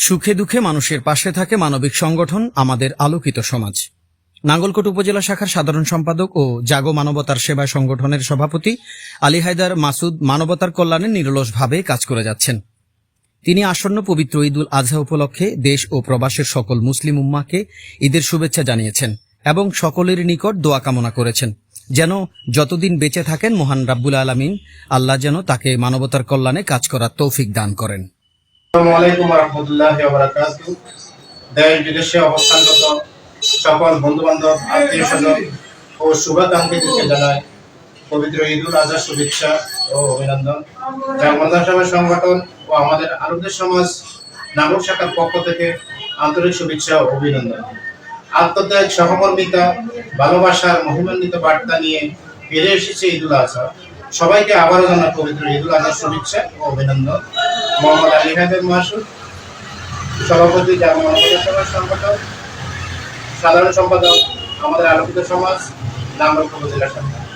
সুখে দুঃখে মানুষের পাশে থাকে মানবিক সংগঠন আমাদের আলোকিত সমাজ। নাঙ্গলকোট উপজেলা শাখার সাধারণ সম্পাদক ও জাগো মানবতার সেবা সংগঠনের সভাপতি আলী হায়দার মাসুদ মানবতার কল্যাণে নিরলসভাবে কাজ করে যাচ্ছেন। তিনি আসন্ন পবিত্র ঈদুল আজহা উপলক্ষে দেশ ও প্রবাসের সকল মুসলিম উম্মাহকে ঈদের শুভেচ্ছা জানিয়েছেন এবং সকলের নিকট দোয়া কামনা করেছেন যেন যতদিন বেঁচে থাকেন মহান রাব্বুল আলামিন আল্লাহ যেন তাকে মানবতার কল্যাণে কাজ করার তৌফিক দান করেন। আসসালামু আলাইকুম ওয়া রাহমাতুল্লাহি ওয়া বারাকাতুহু। দেশ বিদেশে অবস্থানরত সকল বন্ধু-বান্ধব, আত্মীয়-স্বজন ও শুভাকাঙ্ক্ষীদেরকে জানাই পবিত্র ঈদুল আজহার শুভেচ্ছা ও অভিনন্দন। জাগো সভা সংগঠন ও আমাদের আলোকিত সমাজ নাগরিক শাখার পক্ষ থেকে আন্তরিক শুভেচ্ছা ও অভিনন্দন। আত্মত্যাগ, সহমর্মিতা, ভালোবাসার মহিমান্বিত বার্তা নিয়ে ফিরে এসেছে ঈদুল আজহা। সবাইকে আবারও জানাই পবিত্র ঈদুল আজহার শুভেচ্ছা ও অভিনন্দন। মোহাম্মদ আলী হায়দার মাসুদ, সভাপতি, জাগো মানবতার সেবা সংগঠন, সাধারণ সম্পাদক, আমাদের আলোকিত সমাজ, নাঙ্গলকোট উপজেলা শাখা।